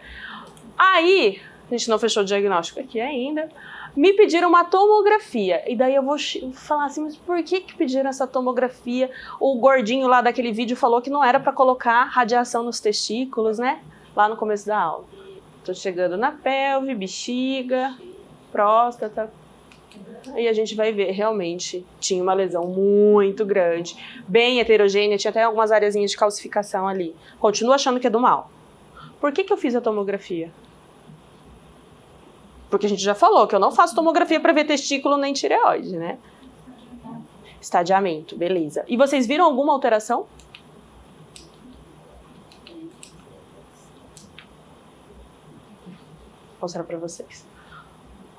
Aí, a gente não fechou o diagnóstico aqui ainda. Me pediram uma tomografia, e daí eu vou falar assim, mas por que pediram essa tomografia? O gordinho lá daquele vídeo falou que não era para colocar radiação nos testículos, né? Lá no começo da aula. Tô chegando na pelve, bexiga, próstata. Aí a gente vai ver, realmente, tinha uma lesão muito grande, bem heterogênea, tinha até algumas areazinhas de calcificação ali. Continuo achando que é do mal. Por que eu fiz a tomografia? Porque a gente já falou que eu não faço tomografia para ver testículo nem tireoide, né? Estadiamento, beleza. E vocês viram alguma alteração? Vou mostrar para vocês.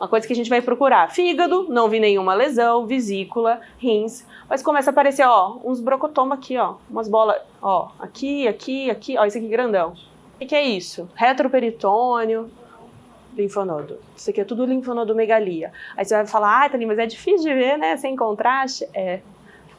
Uma coisa que a gente vai procurar. Fígado, não vi nenhuma lesão, vesícula, rins. Mas começa a aparecer, ó, uns brocotomas aqui, ó. Umas bolas, ó, aqui, ó, esse aqui grandão. O que é isso? Retroperitônio. Linfonodo. Isso aqui é tudo linfonodomegalia. Aí você vai falar, Thaline, mas é difícil de ver, né? Sem contraste? É.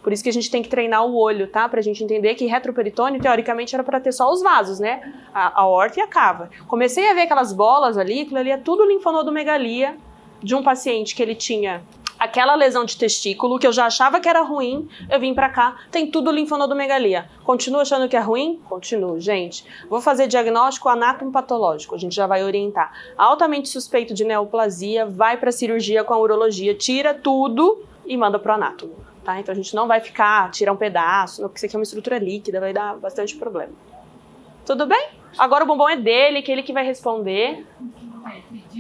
Por isso que a gente tem que treinar o olho, tá? Pra gente entender que retroperitônio, teoricamente, era pra ter só os vasos, né? A aorta e a cava. Comecei a ver aquelas bolas ali, aquilo ali é tudo linfonodomegalia de um paciente que ele tinha aquela lesão de testículo, que eu já achava que era ruim, eu vim pra cá, tem tudo linfonodomegalia. Continuo achando que é ruim? Continuo, gente. Vou fazer diagnóstico anatomopatológico, a gente já vai orientar. Altamente suspeito de neoplasia, vai pra cirurgia com a urologia, tira tudo e manda pro anátomo, tá? Então a gente não vai ficar, tirar um pedaço, porque isso aqui é uma estrutura líquida, vai dar bastante problema. Tudo bem? Agora o bombom é dele, que ele que vai responder.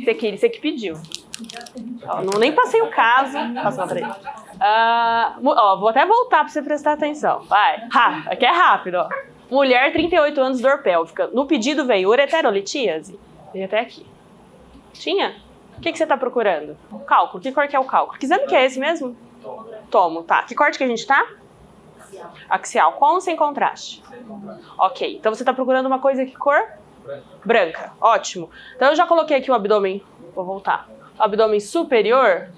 Você que pediu. Ó, não nem passei o caso. Passa pra ele. Vou até voltar pra você prestar atenção. Vai. Aqui é rápido, ó. Mulher, 38 anos, dor pélvica. No pedido veio ureterolitíase. Veio até aqui. Tinha? O que você tá procurando? Cálculo. Que cor que é o cálculo? Que exame que é esse mesmo? Tomo, tá. Que corte que a gente tá? Axial. Com ou sem contraste? Sem contraste. Ok. Então você está procurando uma coisa que cor? Branca. Ótimo. Então eu já coloquei aqui o abdômen. Vou voltar. O abdômen superior.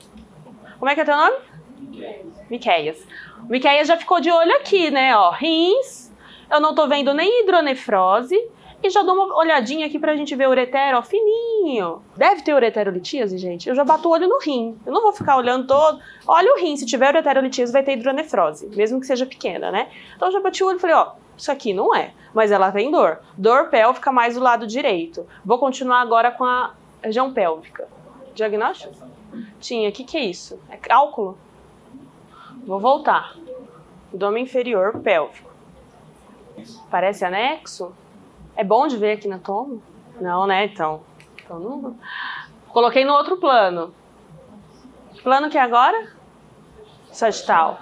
Como é que é teu nome? Miqueias. Miqueias já ficou de olho aqui, né? Ó, rins. Eu não tô vendo nem hidronefrose. E já dou uma olhadinha aqui pra gente ver o uretero, ó, fininho. Deve ter ureterolitíase, gente. Eu já bato o olho no rim. Eu não vou ficar olhando todo. Olha o rim, se tiver ureterolitíase vai ter hidronefrose, mesmo que seja pequena, né? Então eu já bati o olho e falei, ó, isso aqui não é. Mas ela tem dor. Dor pélvica mais do lado direito. Vou continuar agora com a região pélvica. Diagnóstico? Tinha. O que é isso? É cálculo? Vou voltar. Abdômen inferior pélvico. Parece anexo? É bom de ver aqui na toma? Não, né? Então não. Coloquei no outro plano. Que plano que é agora? Sagital.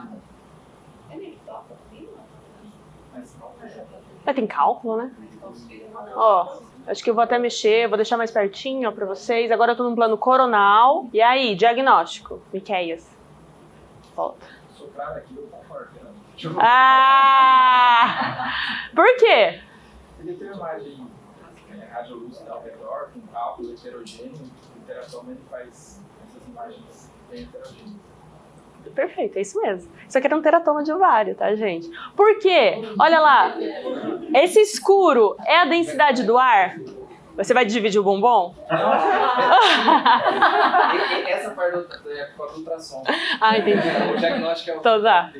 Tem cálculo, né? Ó, acho que eu vou até mexer, vou deixar mais pertinho, ó, pra vocês. Agora eu tô no plano coronal. E aí, diagnóstico? Miqueias. Volta. Soprar aqui eu concordo. Por quê? Ele tem uma imagem radiolúcida ao redor, com cálculo heterogêneo. O teratoma ele faz essas imagens bem heterogêneas. Perfeito, é isso mesmo. Isso aqui era um teratoma de ovário, tá, gente? Por quê? Olha lá. Esse escuro é a densidade do ar? Você vai dividir o bombom? Essa parte é por causa do ultrassom. Ah, entendi. O diagnóstico é o... Então tá.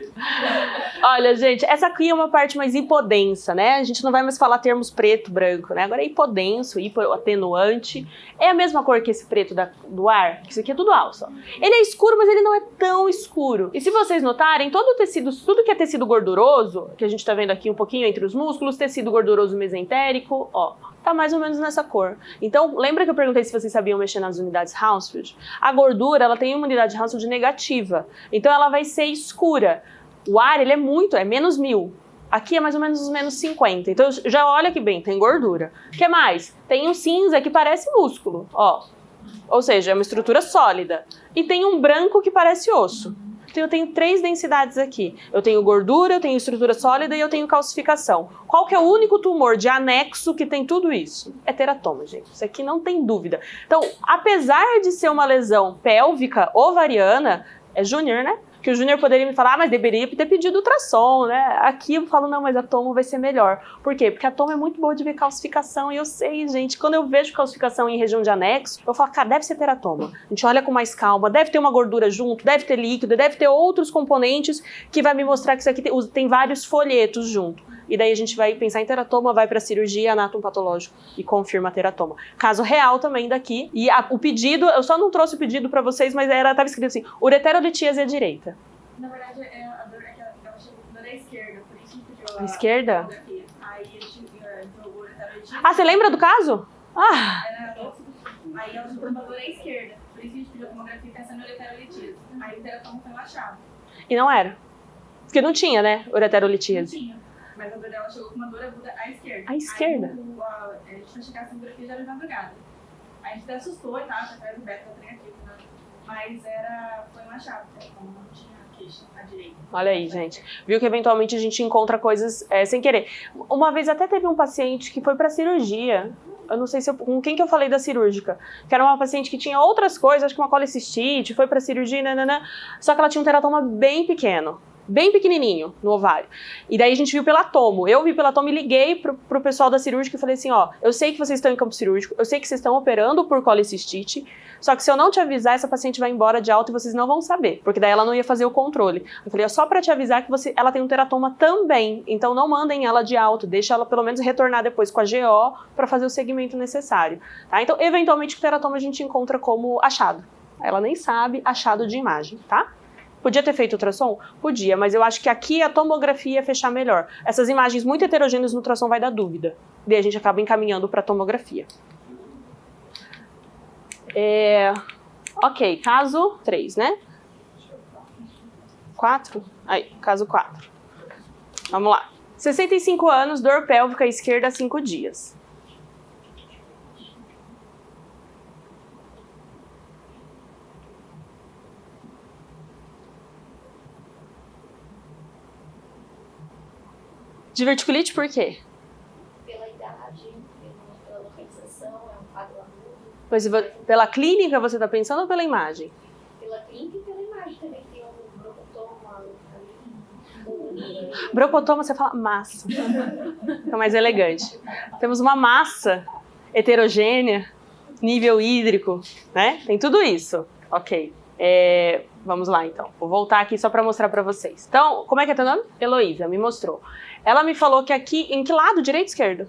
Olha, gente, essa aqui é uma parte mais hipodensa, né? A gente não vai mais falar termos preto, branco, né? Agora é hipodenso, hipoatenuante. É a mesma cor que esse preto do ar. Isso aqui é tudo alça. Ele é escuro, mas ele não é tão escuro. E se vocês notarem, todo o tecido, tudo que é tecido gorduroso, que a gente tá vendo aqui um pouquinho entre os músculos, tecido gorduroso mesentérico, ó, tá mais ou menos nessa cor. Então, lembra que eu perguntei se vocês sabiam mexer nas unidades Hounsfield? A gordura, ela tem uma unidade Hounsfield negativa. Então, ela vai ser escura. O ar, ele é menos 1000. Aqui é mais ou menos os menos 50. Então, já olha que bem, tem gordura. O que mais? Tem um cinza que parece músculo, ó. Ou seja, é uma estrutura sólida. E tem um branco que parece osso. Então, eu tenho 3 densidades aqui. Eu tenho gordura, eu tenho estrutura sólida e eu tenho calcificação. Qual que é o único tumor de anexo que tem tudo isso? É teratoma, gente. Isso aqui não tem dúvida. Então, apesar de ser uma lesão pélvica ovariana, é júnior, né? Que o júnior poderia me falar, mas deveria ter pedido ultrassom, né? Aqui eu falo, não, mas a tomo vai ser melhor. Por quê? Porque a tomo é muito boa de ver calcificação e eu sei, gente, quando eu vejo calcificação em região de anexo, eu falo, cara, deve ser teratoma. A gente olha com mais calma, deve ter uma gordura junto, deve ter líquido, deve ter outros componentes que vai me mostrar que isso aqui tem vários folhetos junto. E daí a gente vai pensar em teratoma, vai para cirurgia anatomopatológico e confirma teratoma. Caso real também daqui. E o pedido, eu só não trouxe o pedido para vocês, mas estava escrito assim, ureterolitíase à direita. Na verdade, a dor é que ela chegou com dor à esquerda, por isso que pediu a esquerda? Tomografia. Aí ele entrou o ureterolitíase. Ah, você lembra do caso? Ah! Aí ela chegou com dor à esquerda, por isso que a gente pediu a tomografia pensando em ureterolitíase. Aí o teratoma foi achado. E não era? Porque não tinha, né, ureterolitíase. Não tinha. Mas a dor dela chegou com uma dor aguda à esquerda. À esquerda? Aí, a gente foi chegar a tomografia já era de madrugada. Aí a gente até assustou e tal, atrás do Beto da trem aqui, né? Mas foi um achado, como não tinha queixa à direita. Olha aí, gente. Viu que eventualmente a gente encontra coisas sem querer. Uma vez até teve um paciente que foi pra cirurgia. Eu não sei com quem que eu falei da cirúrgica. Que era uma paciente que tinha outras coisas, acho que uma colecistite, foi pra cirurgia, nanana. Só que ela tinha um teratoma bem pequeno. Bem pequenininho no ovário. E daí a gente viu pela tomo. Eu vi pela tomo e liguei pro pessoal da cirúrgica e falei assim, ó, eu sei que vocês estão em campo cirúrgico, eu sei que vocês estão operando por colicistite, só que se eu não te avisar, essa paciente vai embora de alta e vocês não vão saber, porque daí ela não ia fazer o controle. Eu falei, é só pra te avisar que ela tem um teratoma também, então não mandem ela de alta, deixa ela pelo menos retornar depois com a GO pra fazer o segmento necessário. Tá? Então, eventualmente, o teratoma a gente encontra como achado. Ela nem sabe, achado de imagem, tá? Podia ter feito ultrassom? Podia, mas eu acho que aqui a tomografia ia fechar melhor. Essas imagens muito heterogêneas no ultrassom vai dar dúvida. Daí a gente acaba encaminhando para tomografia. Ok, caso 3, né? 4? Aí, caso 4. Vamos lá. 65 anos, dor pélvica esquerda há 5 dias. Diverticulite por quê? Pela idade, pela localização, é um quadro agudo. Mas pela clínica você está pensando ou pela imagem? Pela clínica e pela imagem também tem um broncotoma ali. Broncotoma você fala massa. Fica mais elegante. Temos uma massa heterogênea, nível hídrico, né? Tem tudo isso. Ok. Vamos lá, então. Vou voltar aqui só para mostrar para vocês. Então, como é que é teu nome? Heloísa, me mostrou. Ela me falou que aqui, em que lado? Direito ou esquerdo?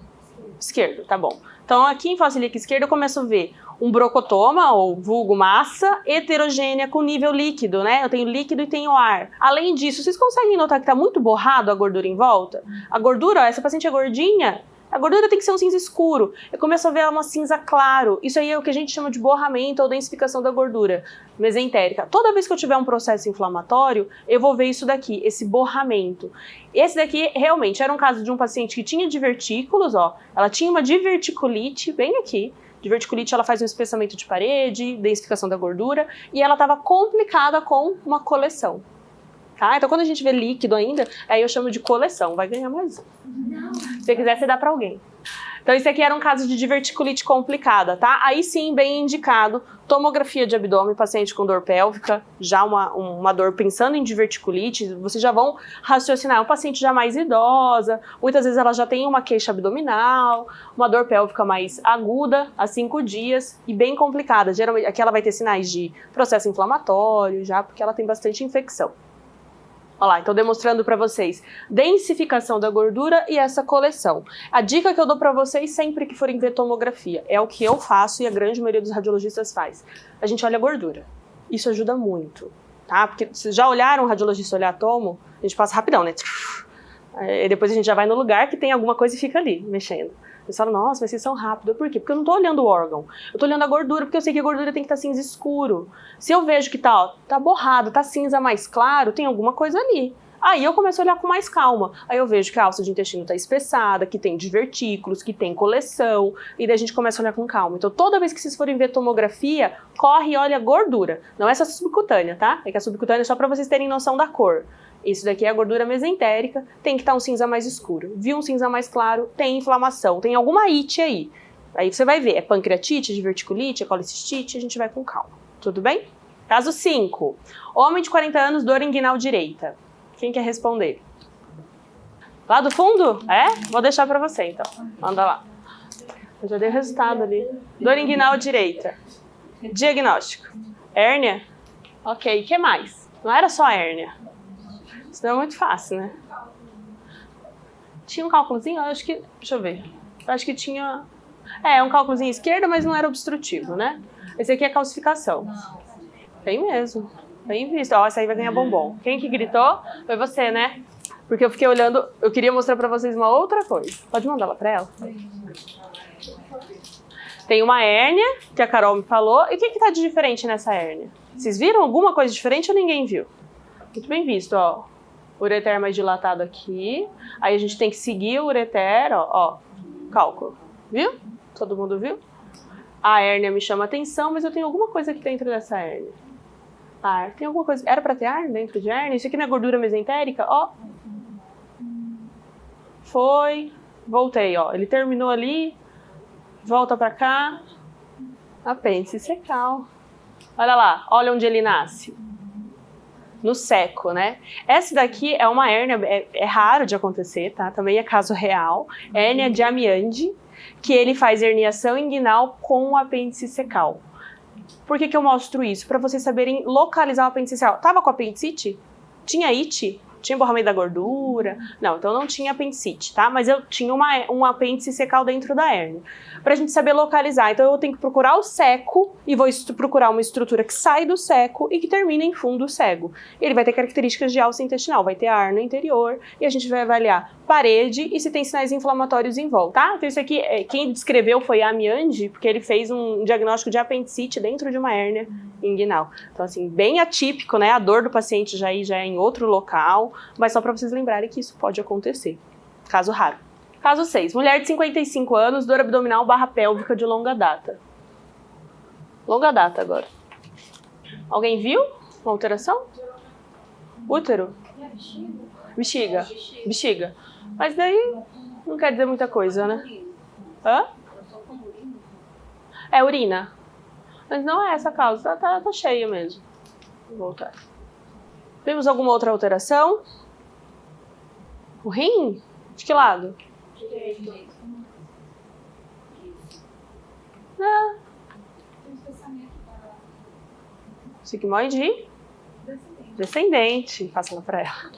Esquerdo, tá bom. Então, aqui em face ilíaca esquerda, eu começo a ver um brocotoma, ou vulgo massa, heterogênea com nível líquido, né? Eu tenho líquido e tenho ar. Além disso, vocês conseguem notar que tá muito borrado a gordura em volta? A gordura, ó, essa paciente é gordinha, a gordura tem que ser um cinza escuro. Eu começo a ver uma cinza claro. Isso aí é o que a gente chama de borramento ou densificação da gordura mesentérica. Toda vez que eu tiver um processo inflamatório, eu vou ver isso daqui, esse borramento. Esse daqui realmente era um caso de um paciente que tinha divertículos, ó. Ela tinha uma diverticulite bem aqui. Diverticulite, ela faz um espessamento de parede, densificação da gordura, e ela estava complicada com uma coleção. Tá? Então, quando a gente vê líquido ainda, aí eu chamo de coleção. Vai ganhar mais um. Não. Se você quiser, você dá para alguém. Então, esse aqui era um caso de diverticulite complicada, tá? Aí sim, bem indicado, tomografia de abdômen, paciente com dor pélvica, já uma dor pensando em diverticulite, vocês já vão raciocinar, é um paciente já mais idosa, muitas vezes ela já tem uma queixa abdominal, uma dor pélvica mais aguda, há 5 dias, e bem complicada. Geralmente, aqui ela vai ter sinais de processo inflamatório, já, porque ela tem bastante infecção. Olha lá, então demonstrando para vocês densificação da gordura e essa coleção. A dica que eu dou para vocês sempre que forem ver tomografia, é o que eu faço e a grande maioria dos radiologistas faz. A gente olha a gordura. Isso ajuda muito, tá? Porque vocês já olharam um radiologista olhar tomo? A gente passa rapidão, né? E depois a gente já vai no lugar que tem alguma coisa e fica ali, mexendo. Eles falam, nossa, mas vocês são rápidos. Por quê? Porque eu não tô olhando o órgão. Eu tô olhando a gordura, porque eu sei que a gordura tem que estar cinza escuro. Se eu vejo que tá borrado, tá cinza mais claro, tem alguma coisa ali. Aí eu começo a olhar com mais calma. Aí eu vejo que a alça de intestino tá espessada, que tem divertículos, que tem coleção. E daí a gente começa a olhar com calma. Então toda vez que vocês forem ver tomografia, corre e olha a gordura. Não é essa subcutânea, tá? É que a subcutânea é só pra vocês terem noção da cor. Isso daqui é a gordura mesentérica, tem que estar um cinza mais escuro. Viu um cinza mais claro, tem inflamação, tem alguma ite aí. Aí você vai ver, é pancreatite, diverticulite, é colicistite, a gente vai com calma. Tudo bem? Caso 5. Homem de 40 anos, dor inguinal direita. Quem quer responder? Lá do fundo? É? Vou deixar pra você, então. Manda lá. Eu já dei o resultado ali. Dor inguinal direita. Diagnóstico. Hérnia? Ok, o que mais? Não era só hérnia. Isso não é muito fácil, né? Tinha um cálculozinho? Eu acho que... Deixa eu ver. Eu acho que tinha... um cálculozinho esquerda, mas não era obstrutivo, né? Esse aqui é calcificação. Tem mesmo. Bem visto. Ó, essa aí vai ganhar bombom. Quem que gritou? Foi você, né? Porque eu fiquei olhando... Eu queria mostrar pra vocês uma outra coisa. Pode mandar lá pra ela? Tem uma hérnia, que a Carol me falou. E o que tá de diferente nessa hérnia? Vocês viram alguma coisa diferente ou ninguém viu? Muito bem visto, ó. Ureter mais dilatado aqui. Aí a gente tem que seguir o ureter, ó. Cálculo. Viu? Todo mundo viu? A hérnia me chama atenção, mas eu tenho alguma coisa aqui dentro dessa hérnia. Ar. Tem alguma coisa... Era pra ter ar dentro de hérnia? Isso aqui não é gordura mesentérica? Ó. Foi. Voltei, ó. Ele terminou ali. Volta pra cá. Apêndice secal. Olha lá. Olha onde ele nasce. No seco, né? Essa daqui é uma hérnia, é raro de acontecer, tá? Também é caso real. Hérnia de Amiande, que ele faz herniação inguinal com o apêndice secal. Por que eu mostro isso? Para vocês saberem localizar o apêndice secal. Tava com apendicite? Tinha ite? Tinha borramento da gordura? Não, então não tinha apendicite, tá? Mas eu tinha um apêndice secal dentro da hérnia. Pra gente saber localizar, então eu tenho que procurar o seco e vou procurar uma estrutura que sai do seco e que termina em fundo cego. Ele vai ter características de alça intestinal, vai ter ar no interior e a gente vai avaliar parede e se tem sinais inflamatórios em volta, tá? Então isso aqui, quem descreveu foi a Amiande, porque ele fez um diagnóstico de apendicite dentro de uma hérnia inguinal. Então assim, bem atípico, né? A dor do paciente já é em outro local, mas só para vocês lembrarem que isso pode acontecer. Caso raro. Caso 6. Mulher de 55 anos, dor abdominal / pélvica de longa data. Longa data agora. Alguém viu uma alteração? Útero? Bexiga. Bexiga. Mas daí não quer dizer muita coisa, né? Hã? É urina. Mas não é essa a causa, tá cheio mesmo. Vou voltar. Vimos alguma outra alteração? O rim? De que lado? Sigmoide descendente. Passa lá pra ela.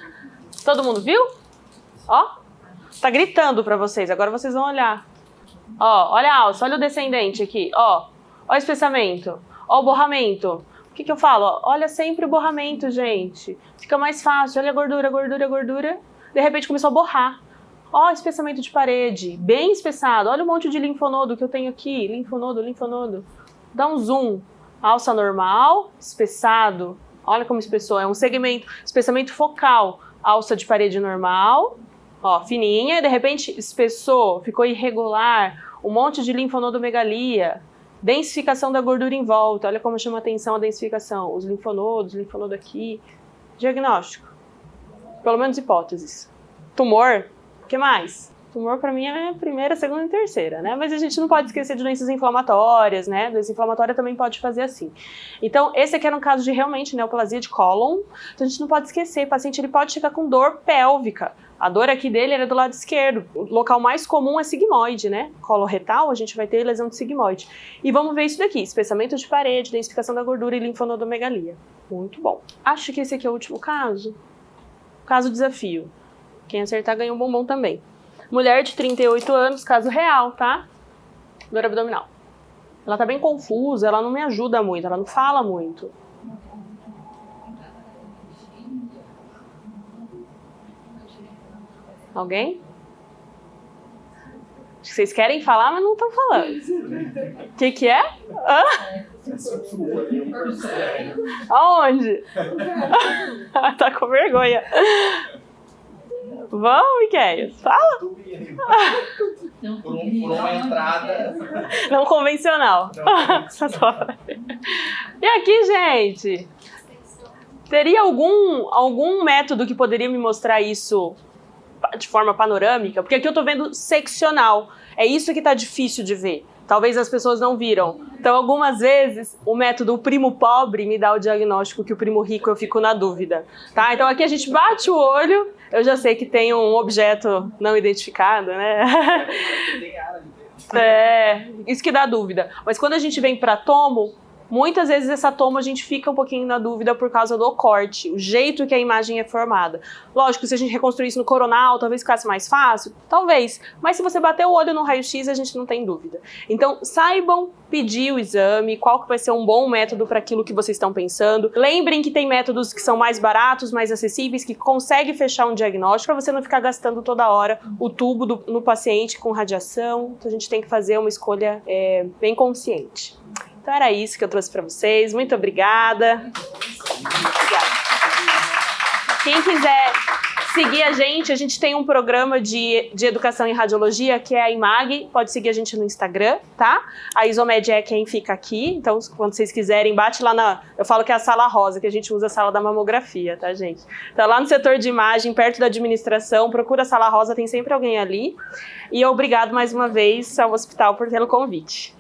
Todo mundo viu? Ó, tá gritando pra vocês. Agora vocês vão olhar. Ó, olha a alça, olha o descendente aqui. Ó o espessamento. Ó o borramento. O que eu falo? Olha sempre o borramento, gente. Fica mais fácil. Olha a gordura, gordura, gordura. De repente começou a borrar. Ó, espessamento de parede, bem espessado. Olha o monte de linfonodo que eu tenho aqui. Linfonodo, linfonodo. Dá um zoom. Alça normal, espessado. Olha como espessou. É um segmento, espessamento focal. Alça de parede normal. Ó, fininha. De repente espessou, ficou irregular. Um monte de linfonodomegalia. Densificação da gordura em volta. Olha como chama atenção a densificação. Os linfonodos, linfonodo aqui. Diagnóstico. Pelo menos hipóteses. Tumor. O que mais? Tumor para mim é primeira, segunda e terceira, né? Mas a gente não pode esquecer de doenças inflamatórias, né? Doença inflamatória também pode fazer assim. Então, esse aqui era um caso de realmente neoplasia de cólon. Então, a gente não pode esquecer, o paciente ele pode chegar com dor pélvica. A dor aqui dele era do lado esquerdo. O local mais comum é sigmoide, né? Colo retal, a gente vai ter lesão de sigmoide. E vamos ver isso daqui, espessamento de parede, densificação da gordura e linfonodomegalia. Muito bom. Acho que esse aqui é o último caso. Caso desafio. Quem acertar ganha um bombom também. Mulher de 38 anos, caso real, tá? Dor abdominal. Ela tá bem confusa, ela não me ajuda muito, ela não fala muito. Alguém? Acho que vocês querem falar, mas não estão falando. O que é? Hã? Aonde? Tá com vergonha. Vamos, Miquel, fala. Por uma entrada. Não convencional. E aqui, gente? Teria algum método que poderia me mostrar isso de forma panorâmica? Porque aqui eu tô vendo seccional. É isso que tá difícil de ver. Talvez as pessoas não viram. Então, algumas vezes, o método o primo pobre me dá o diagnóstico que o primo rico eu fico na dúvida. Tá? Então, aqui a gente bate o olho. Eu já sei que tem um objeto não identificado, né? É, isso que dá dúvida. Mas quando a gente vem para tomo, muitas vezes essa tomo a gente fica um pouquinho na dúvida por causa do corte, o jeito que a imagem é formada. Lógico, se a gente reconstruir isso no coronal, talvez ficasse mais fácil, talvez. Mas se você bater o olho no raio-x, a gente não tem dúvida. Então, saibam pedir o exame, qual que vai ser um bom método para aquilo que vocês estão pensando. Lembrem que tem métodos que são mais baratos, mais acessíveis, que conseguem fechar um diagnóstico para você não ficar gastando toda hora o tubo no paciente com radiação. Então, a gente tem que fazer uma escolha bem consciente. Então era isso que eu trouxe para vocês. Muito obrigada. Quem quiser seguir a gente tem um programa de educação em radiologia que é a IMAG. Pode seguir a gente no Instagram, tá? A Isomed é quem fica aqui. Então, quando vocês quiserem, bate lá eu falo que é a sala rosa, que a gente usa a sala da mamografia, tá, gente? Então, lá no setor de imagem, perto da administração, procura a sala rosa, tem sempre alguém ali. E obrigado mais uma vez ao hospital por pelo convite.